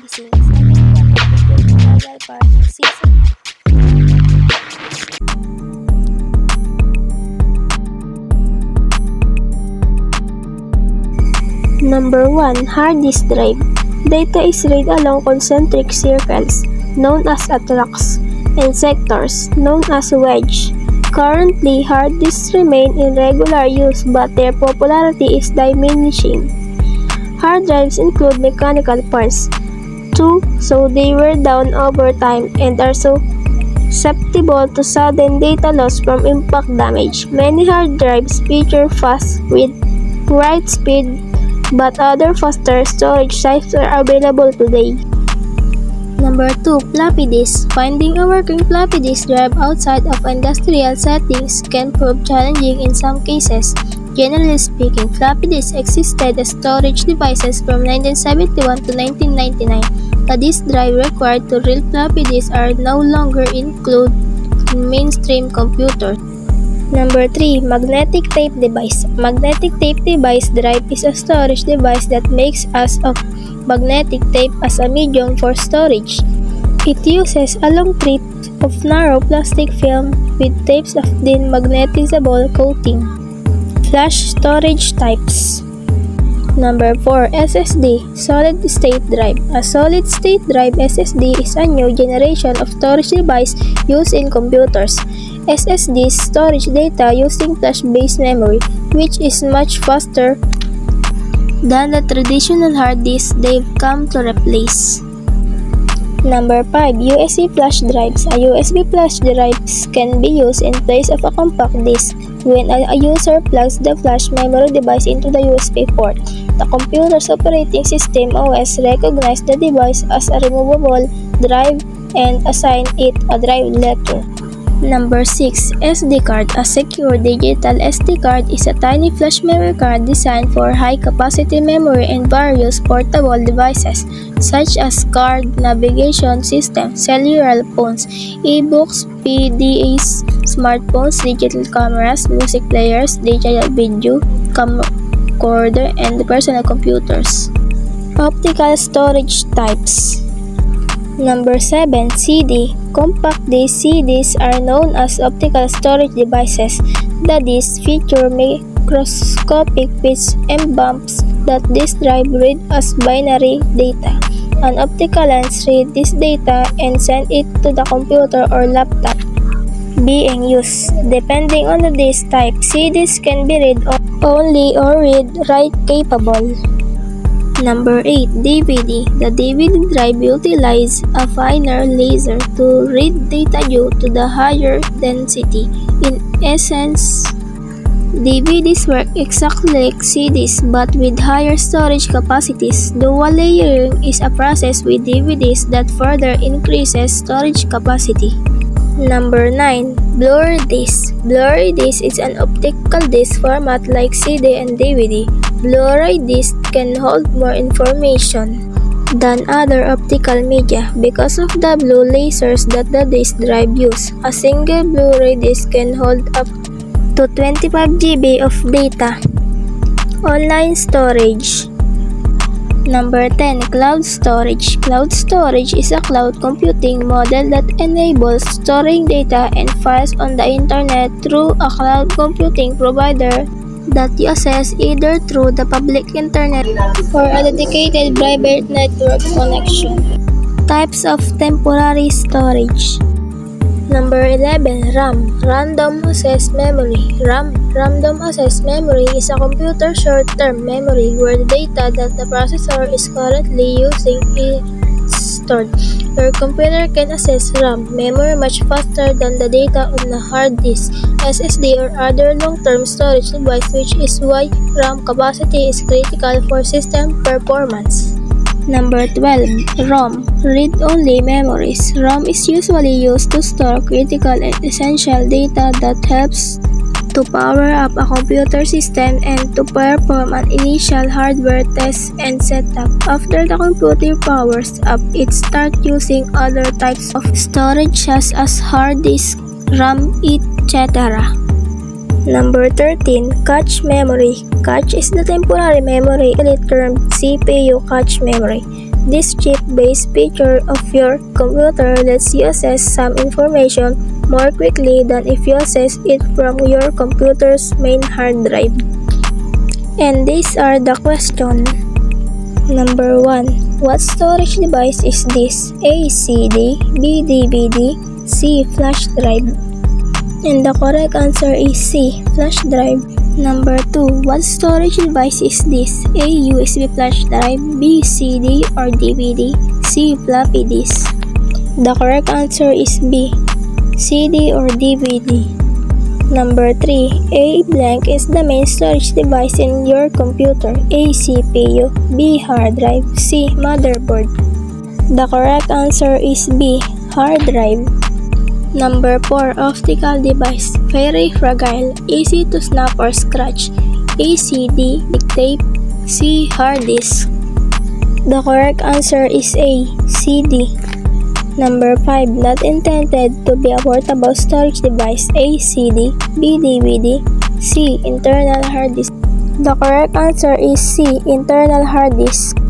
magazine, second part season. Number 1. Hard disk drive. Data is read along concentric circles, known as tracks, and sectors, known as wedge. Currently, hard disks remain in regular use but their popularity is diminishing. Hard drives include mechanical parts, too, so they wear down over time and are so susceptible to sudden data loss from impact damage. Many hard drives feature fast write speed, but other faster storage types are available today. Number 2. Floppy disk. Finding a working floppy disk drive outside of industrial settings can prove challenging in some cases. Generally speaking, floppy disks existed as storage devices from 1971 to 1999. The disk drive required to read floppy disks are no longer included in mainstream computers. Number 3. Magnetic tape device. Magnetic tape device drive is a storage device that makes use of magnetic tape as a medium for storage. It uses a long strip of narrow plastic film with tapes of thin magnetizable coating. Flash storage types. Number 4. SSD. Solid state drive. A solid state drive SSD is a new generation of storage device used in computers. SSDs storage data using flash-based memory, which is much faster than the traditional hard disk they've come to replace. Number 5. USB flash drives. A USB flash drives can be used in place of a compact disk when a user plugs the flash memory device into the USB port. The computer's operating system OS recognizes the device as a removable drive and assigns it a drive letter. Number 6. SD card. A secure digital SD card is a tiny flash memory card designed for high-capacity memory and various portable devices, such as card, navigation system, cellular phones, e-books, PDAs, smartphones, digital cameras, music players, digital video camcorder, and personal computers. Optical storage types. Number 7. CD. Compact disc CDs are known as optical storage devices. The discs feature microscopic bits and bumps that disk drive read as binary data. An optical lens reads this data and sends it to the computer or laptop being used. Depending on the disk type, CDs can be read only or read-write capable. Number 8. DVD. The DVD drive utilizes a finer laser to read data due to the higher density. In essence, DVDs work exactly like CDs but with higher storage capacities. Dual layering is a process with DVDs that further increases storage capacity. Number 9. Blurry disc. Blurry disc is an optical disc format like CD and DVD. Blurry disc can hold more information than other optical media because of the blue lasers that the disc drive use. A single Blu-ray disc can hold up to 25 GB of data. Online storage. Number 10. Cloud storage. Cloud storage is a cloud computing model that enables storing data and files on the internet through a cloud computing provider that uses either through the public internet or a dedicated private network connection. Types of temporary storage. Number 11. RAM. Random access memory. Random access memory is a computer short-term memory where the data that the processor is currently using is stored. Your computer can access RAM memory much faster than the data on a hard disk, SSD, or other long-term storage device, which is why RAM capacity is critical for system performance. Number 12. ROM. Read-only memories. ROM is usually used to store critical and essential data that helps to power up a computer system and to perform an initial hardware test and setup. After the computer powers up, it starts using other types of storage such as hard disk, RAM, etc. Number 13. Cache memory. Cache is the temporary memory, termed CPU cache memory. This chip-based feature of your computer lets you access some information more quickly than if you access it from your computer's main hard drive. And these are the questions. Number 1. What storage device is this? A. CD, B. DVD, C. Flash drive. And the correct answer is C. Flash drive. Number 2. What storage device is this? A. USB flash drive, B. CD or DVD, C. floppy disk. The correct answer is B. CD or DVD. Number 3. A blank is the main storage device in your computer. A. CPU, B. hard drive, C. motherboard. The correct answer is B. hard drive. Number 4. Optical device. Very fragile, easy to snap or scratch. A. CD, tape, C. hard disk. The correct answer is A. CD. Number 5. Not intended to be a portable storage device. A. CD, B. DVD, C. internal hard disk. The correct answer is C. internal hard disk.